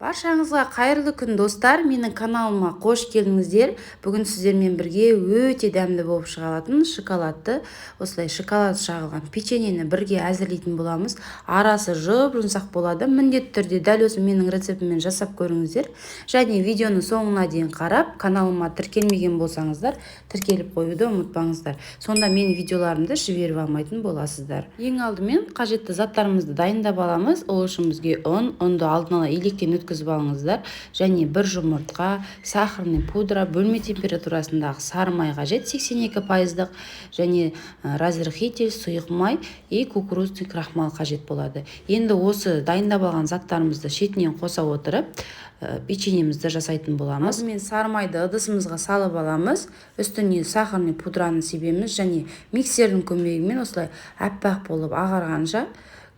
Баршаңызға қайырлы күн достар, менің каналыма қош келдіңіздер. Бүгін сіздермен бірге өте дәмді болып шығатын шоколадты, осылай шоколад жағылған печеньені бірге әзірлейтін боламыз. Арасы жұп-жұмсақ болады. Міндетті түрде дәл осы менің рецептіммен жасап көріңіздер. Және видеоны соңына дейін қарап, каналыма тіркелмеген болсаңыздар, тіркеліп қоюды ұмытпаңыздар. Сонда менің видеоларымды жіберіп алмайтын боласыздар. Ең алдымен қажетті заттарымызды дайындап аламыз. Ол үшін бізге ұнды алдын ала електен өткізіп алыңыздар. Және бір жұмыртқа, сахарный пудра, бөлме температурасындағы сары май қажет 82%, және разрыхитель, сұйық май и кукурузный крахмал қажет болады. Енді осы дайындап алған заттарымызды шетінен қоса отырып, печеньемізді жасайтын боламыз. Алдымен сары майды ыдысымызға салып аламыз. Үстіне сахарный пудраны себеміз және миксердің көмегімен осылай аппақ болып ағарғанша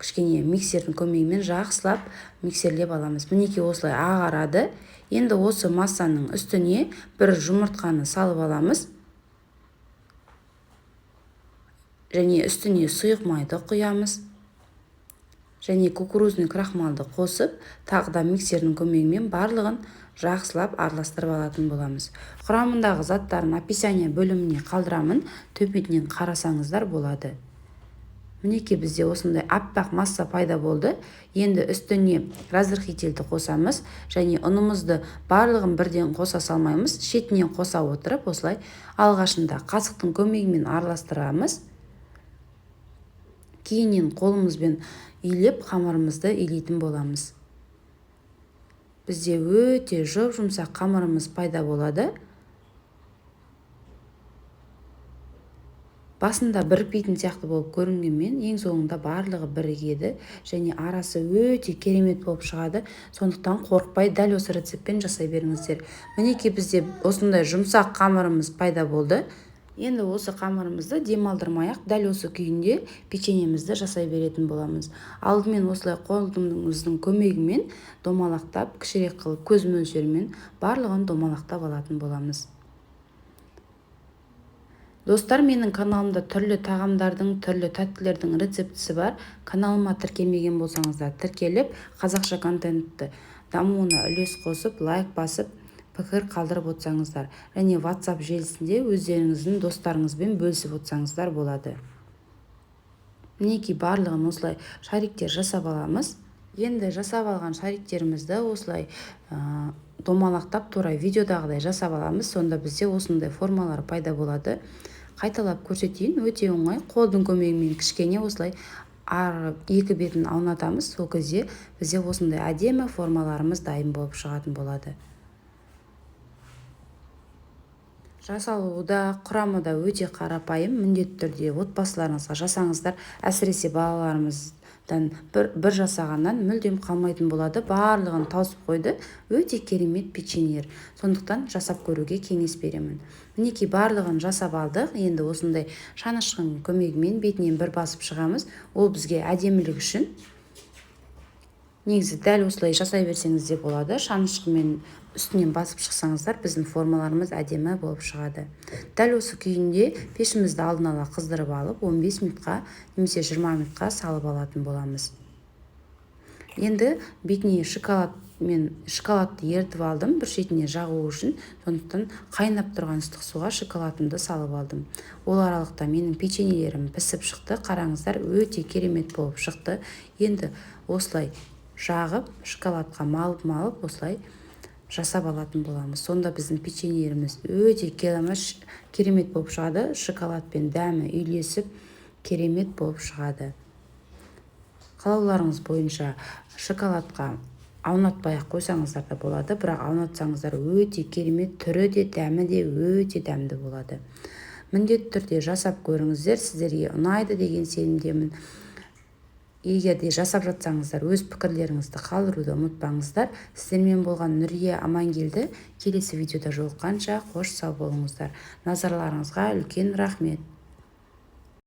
кішкене миксердің көмегімен жақсылап миксерлеп аламыз. Мінекей осылай ағарады. Енді осы массаның үстіне бір жұмыртқаны салып аламыз. Және үстіне сұйық майды құямыз. Және кукурузный крахмалды қосып, тағы да миксердің көмегімен барлығын жақсылап араластырып алатын боламыз. Құрамындағы заттарын описание бөліміне қалдырамын, төбетінен қарасаңыздар болады. Мінекей бізде осындай аппақ масса пайда болды. Енді үстіне разрыхительді қосамыз, және ұнымызды барлығын бірден қоса салмаймыз, шетінен қоса отырып, осылай алғашында қасықтың көмегімен араластырамыз. Кейіннен қолымызбен илеп қамырымызды илейтін боламыз. Бізде өте жұп-жұмсақ қамырымыз пайда болады. Басында бірікпейтін сияқты болып көрінгенмен, ең соңында барлығы бірігеді және арасы өте керемет болып шығады. Сондықтан қорықпай дәл осы рецептпен жасай беріңіздер. Мінекей бізде осындай жұмсақ қамырымыз пайда болды. Енді осы қамырымызды демалдырмай-ақ дәл осы күйінде печеньемізді жасай беретін боламыз. Алдымен осылай қолымыздың көмегімен домалақтап, кішірек қылып көз мөлшерімен барлығын домалақтап алатын боламыз. Достар, менің каналымда түрлі тағамдардың, түрлі тәттілердің рецептісі бар. Каналыма тіркелмеген болсаңыздар, тіркеліп, қазақша контентті дамуына үлес қосып, лайк басып, пікір қалдырып отсаңыздар. Және WhatsApp желісінде өздеріңіздің достарыңызбен бөлісіп отсаңыздар болады. Мінекей барлығын осылай шариктер жасап аламыз. Енді жасап алған шариктерімізді осылай домалақтап, тура видеодағыдай жасап аламыз. Сонда бізде осындай формалар пайда болады. Қайталап көрсетейін, өте оңай. Қолдың көмегімен кішкене осылай екі бетін аунатамыз. Сол кезде бізде осындай әдемі формаларымыз дайын болып шығатын болады. Жасалуда, құрамы да өте қарапайым. Міндетті түрде отбасыларыңызға жасаңыздар. Әсіресе балаларымыздан бір жасағаннан мүлдем қалмайтын болады. Барлығын тауысып қойды. Өте керемет печеньер. Сондықтан жасап көруге кеңес беремін. Мінекей барлығын жасап алдық. Енді осындай шанышқының көмегімен бетінен бір басып шығамыз. Ол бізге әдемілік үшін. Негізі дәл осылай жасай берсеңіз де болады. Шанышқымен үстінен басып шықсаңыздар, біздің формаларымыз әдемі болып шығады. Дәл осы күйінде пешімізді алдын ала қыздырып алып, 15 минутқа немесе 20 минутқа салып алатын боламыз. Енді бетіне шоколадты ертіп алдым, бір шетіне жағу үшін. Сондықтан қайнап тұрған ыстық суға шоколадымды салып алдым. Ол аралықта менің печеньелерім пісіп шықты. Қараңыздар, өте керемет болып шықты. Енді осылай жағып, шоколадқа малып, осылай жасап алатын боламыз. Сонда біздің печеньелеріміз өте керемет болып шығады. Шоколадпен дәмі үйлесіп, керемет болып шығады. Қалауларыңыз бойынша шоколадқа аунатпай-ақ қойсаңыздар да болады, бірақ аунатсаңыздар өте керемет, түрі де, дәмі де өте дәмді болады. Міндетті түрде жасап көріңіздер, сіздерге ұнайды деген сенімдемін. Егер де жасап жатсаңыздар, өз пікірлеріңізді қалдыруды ұмытпаңыздар. Сіздермен болған Нұрия Амангелді. Келесі видеода жолыққанша қош сау болыңыздар. Назарларыңызға үлкен рахмет.